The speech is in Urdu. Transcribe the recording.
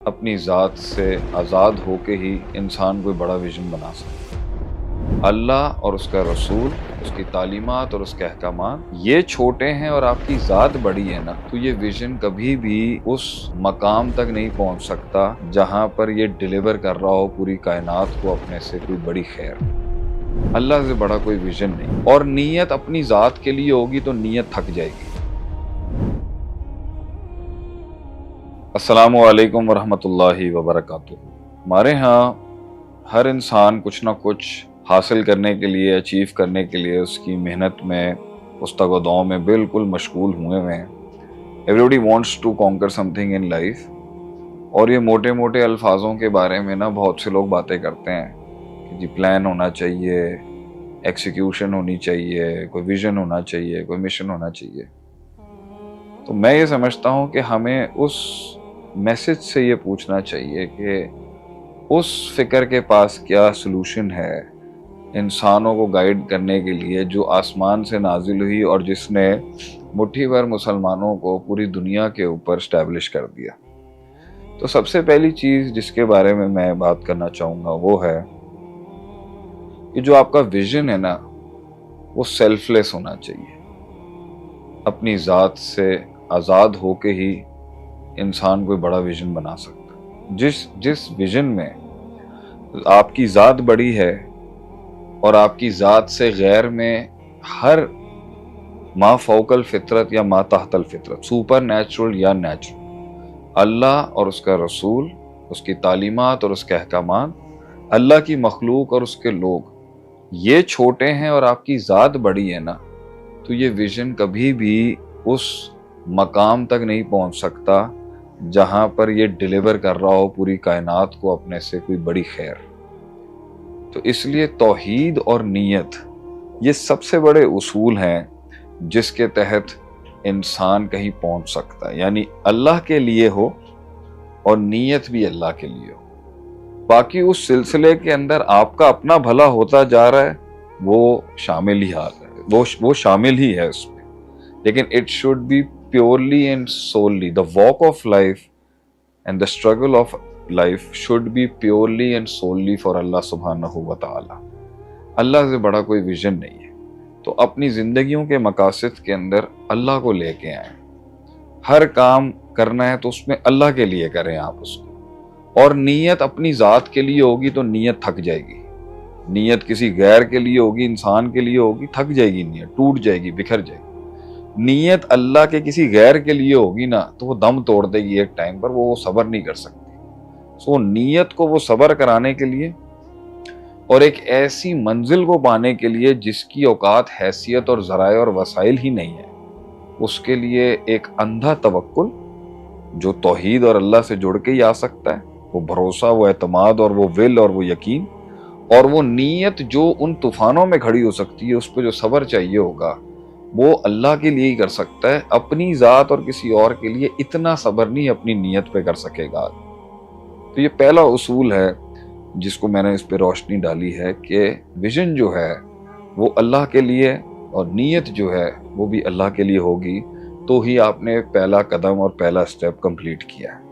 اپنی ذات سے آزاد ہو کے ہی انسان کوئی بڑا ویژن بنا سکتا ہے۔ اللہ اور اس کا رسول، اس کی تعلیمات اور اس کے احکامات یہ چھوٹے ہیں اور آپ کی ذات بڑی ہے نا، تو یہ ویژن کبھی بھی اس مقام تک نہیں پہنچ سکتا جہاں پر یہ ڈیلیور کر رہا ہو پوری کائنات کو اپنے سے کوئی بڑی خیر۔ اللہ سے بڑا کوئی ویژن نہیں، اور نیت اپنی ذات کے لیے ہوگی تو نیت تھک جائے گی۔ السلام علیکم ورحمۃ اللہ وبرکاتہ۔ ہمارے ہاں ہر انسان کچھ نہ کچھ حاصل کرنے کے لیے، اچیو کرنے کے لیے اس کی محنت میں، اس تگ و دو میں بالکل مشغول ہوئے ہیں۔ Everybody wants to conquer something in life, اور یہ موٹے موٹے الفاظوں کے بارے میں نا بہت سے لوگ باتیں کرتے ہیں کہ جی پلان ہونا چاہیے، ایکسیکیوشن ہونی چاہیے، کوئی ویژن ہونا چاہیے، کوئی مشن ہونا چاہیے۔ تو میں یہ سمجھتا ہوں کہ ہمیں اس میسج سے یہ پوچھنا چاہیے کہ اس فکر کے پاس کیا سلوشن ہے انسانوں کو گائیڈ کرنے کے لیے جو آسمان سے نازل ہوئی اور جس نے مٹھی بھر مسلمانوں کو پوری دنیا کے اوپر اسٹیبلش کر دیا۔ تو سب سے پہلی چیز جس کے بارے میں میں بات کرنا چاہوں گا وہ ہے کہ جو آپ کا ویژن ہے نا وہ سیلف لیس ہونا چاہیے۔ اپنی ذات سے آزاد ہو کے ہی انسان کوئی بڑا ویژن بنا سکتا ہے۔ جس ویژن میں آپ کی ذات بڑی ہے اور آپ کی ذات سے غیر میں ہر ما فوق الفطرت یا ما تحت الفطرت، سپر نیچرل یا نیچرل، اللہ اور اس کا رسول، اس کی تعلیمات اور اس کے احکامات، اللہ کی مخلوق اور اس کے لوگ یہ چھوٹے ہیں اور آپ کی ذات بڑی ہے نا، تو یہ ویژن کبھی بھی اس مقام تک نہیں پہنچ سکتا جہاں پر یہ ڈیلیور کر رہا ہو پوری کائنات کو اپنے سے کوئی بڑی خیر۔ تو اس لیے توحید اور نیت یہ سب سے بڑے اصول ہیں جس کے تحت انسان کہیں پہنچ سکتا ہے، یعنی اللہ کے لیے ہو اور نیت بھی اللہ کے لیے ہو۔ باقی اس سلسلے کے اندر آپ کا اپنا بھلا ہوتا جا رہا ہے وہ شامل ہی حال ہے، وہ شامل ہی ہے اس میں، لیکن it should be purely and solely the walk of life and the struggle of life should be purely and solely for اللہ سبحانہ و تعالی۔ اللہ سے بڑا کوئی ویژن نہیں ہے، تو اپنی زندگیوں کے مقاصد کے اندر اللہ کو لے کے آئیں۔ ہر کام کرنا ہے تو اس میں اللہ کے لیے کریں آپ اس کو، اور نیت اپنی ذات کے لیے ہوگی تو نیت تھک جائے گی۔ نیت کسی غیر کے لیے ہوگی، انسان کے لیے ہوگی، تھک جائے گی، نیت ٹوٹ جائے گی، بکھر جائے گی۔ نیت اللہ کے کسی غیر کے لیے ہوگی نا تو وہ دم توڑ دے گی ایک ٹائم پر، وہ صبر نہیں کر سکتی۔ سو نیت کو وہ صبر کرانے کے لیے اور ایک ایسی منزل کو پانے کے لیے جس کی اوقات، حیثیت اور ذرائع اور وسائل ہی نہیں ہے، اس کے لیے ایک اندھا توکل جو توحید اور اللہ سے جڑ کے ہی آ سکتا ہے، وہ بھروسہ، وہ اعتماد اور وہ ول اور وہ یقین، اور وہ نیت جو ان طوفانوں میں کھڑی ہو سکتی ہے، اس پہ جو صبر چاہیے ہوگا وہ اللہ کے لیے ہی کر سکتا ہے۔ اپنی ذات اور کسی اور کے لیے اتنا صبر نہیں اپنی نیت پہ کر سکے گا۔ تو یہ پہلا اصول ہے جس کو میں نے اس پہ روشنی ڈالی ہے کہ ویژن جو ہے وہ اللہ کے لیے اور نیت جو ہے وہ بھی اللہ کے لیے ہوگی، تو ہی آپ نے پہلا قدم اور پہلا سٹیپ کمپلیٹ کیا ہے۔